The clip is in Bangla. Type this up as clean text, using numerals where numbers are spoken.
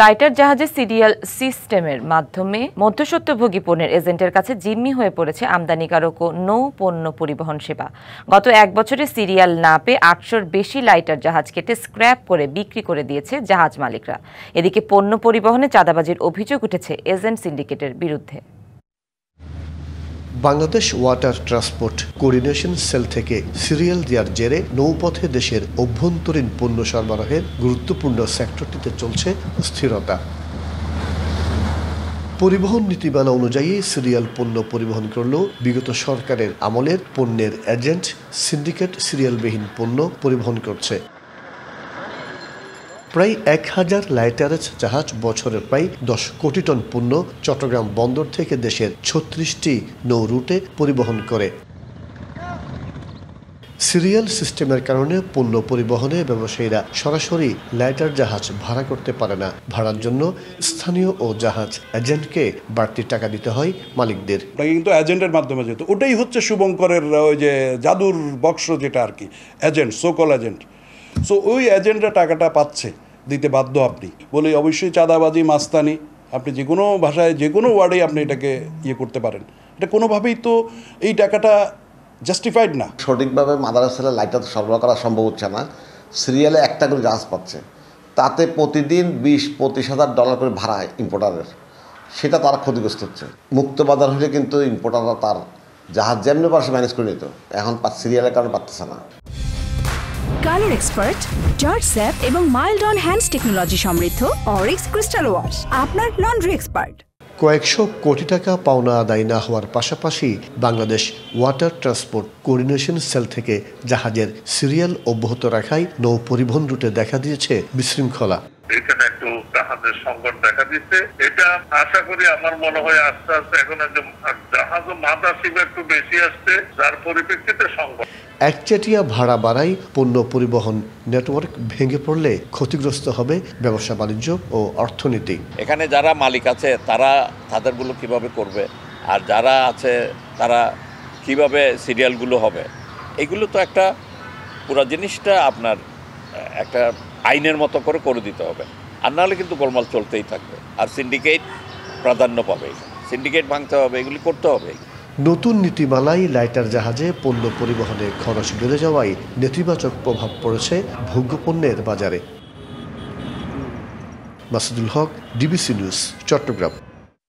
লাইটার জাহাজে সিরিয়াল সিস্টেমের মাধ্যমে মধ্যস্বত্বভোগী পণ্যের এজেন্টের কাছে জিম্মি হয়ে পড়েছে আমদানিকারক ও নৌ পণ্য পরিবহন সেবা। গত এক বছরে সিরিয়াল না পেয়ে ৮০০-র বেশি লাইটার জাহাজ কেটে স্ক্র্যাপ করে বিক্রি করে দিয়েছে জাহাজ মালিকরা। এদিকে পণ্য পরিবহনে চাঁদাবাজির অভিযোগ উঠেছে এজেন্ট সিন্ডিকেটের বিরুদ্ধে। Bangladesh water transport coordination cell থেকে সিরিয়াল দেওয়ার জেরে নৌপথে দেশের অভ্যন্তরীণ পণ্য সরবরাহের গুরুত্বপূর্ণ সেক্টরটিতে চলছে অস্থিরতা। পরিবহন নীতিমালা অনুযায়ী সিরিয়াল পণ্য পরিবহন করলেও বিগত সরকারের আমলের পণ্যের এজেন্ট সিন্ডিকেট সিরিয়ালবিহীন পণ্য পরিবহন করছে। প্রায় ১,০০০ লাইটারেজ জাহাজ বছরে প্রায় ১০ কোটি টন পণ্য চট্টগ্রাম বন্দর থেকে দেশের ৩৬টি নৌ রুটে পরিবহন করে। সিরিয়াল সিস্টেমের কারণে পণ্য পরিবহনে ব্যবসায়ীরা সরাসরি লাইটার জাহাজ ভাড়া করতে পারে না। ভাড়ার জন্য স্থানীয় ও জাহাজ এজেন্টকে বাড়তি টাকা দিতে হয় মালিকদের। কিন্তু এজেন্টের মাধ্যমে যেত, ওটাই হচ্ছে শুভঙ্করের ওই যে জাদুর বক্স, যেটা আর কি এজেন্ট, সোকল এজেন্ট। সো ওই এজেন্টরা টাকাটা পাচ্ছে, দিতে বাধ্য আপনি বলে। অবশ্যই চাঁদাবাজি, মাস্তানি, আপনি যে কোনো ভাষায় যে কোনো ওয়ার্ডে আপনি এটাকে করতে পারেন। এটা কোনোভাবেই তো এই টাকাটা জাস্টিফাইড না। সঠিকভাবে মাদারসালে লাইটার সরবরাহ করা সম্ভব হচ্ছে না। সিরিয়ালে একটা করে জাহাজ পাচ্ছে, তাতে প্রতিদিন $20-25,000 করে ভাড়া ইম্পোর্টারের, সেটা তারা ক্ষতিগ্রস্ত হচ্ছে। মুক্ত বাজার হলে কিন্তু ইম্পোর্টাররা তার জাহাজ যেমনি পারছে ম্যানেজ করে নিত, এখন সিরিয়ালের কারণে পারতেছে না। কালার এক্সপার্ট, জর্জ স্যাপ এবং মাইল্ড অন হ্যান্ডস টেকনোলজি সমৃদ্ধ অরিক্স ক্রিস্টাল ওয়াশ আপনার লন্ড্রি এক্সপার্ট। কয়েকশো কোটি টাকা পাওনা আদায় না হওয়ার পাশাপাশি Bangladesh water transport coordination cell থেকে জাহাজের সিরিয়াল অব্যাহত রাখায় নৌ পরিবহন রুটে দেখা দিয়েছে বিশৃঙ্খলা। এখানে একটু জাহাজের সংকট দেখা দিচ্ছে। এটা আশা করি, আমার মনে হয় আস্তে আস্তে এখন জাহাজ ও মাদারশিপ একটু বেশি আসছে, যার পরিপ্রেক্ষিতে সংকট। একচেটিয়া ভাড়া বাড়াই পণ্য পরিবহন নেটওয়ার্ক ভেঙে পড়লে ক্ষতিগ্রস্ত হবে ব্যবসা বাণিজ্য ও অর্থনীতি। এখানে যারা মালিক আছে তারা তাদেরগুলো কিভাবে করবে, আর যারা আছে তারা কিভাবে সিরিয়ালগুলো হবে, এগুলো তো একটা পুরো জিনিসটা আপনার একটা আইনের মতো করে দিতে হবে। আর নাহলে কিন্তু গোলমাল চলতেই থাকবে, আর সিন্ডিকেট প্রাধান্য পাবে। সিন্ডিকেট ভাঙতে হবে, এগুলি করতে হবে। নতুন নীতিমালায় লাইটার জাহাজে পণ্য পরিবহনে খরচ বেড়ে যাওয়ায় নেতিবাচক প্রভাব পড়েছে ভোগ্যপণ্যের বাজারে। মাসুদুল হক, ডিবিসি নিউজ, চট্টগ্রাম।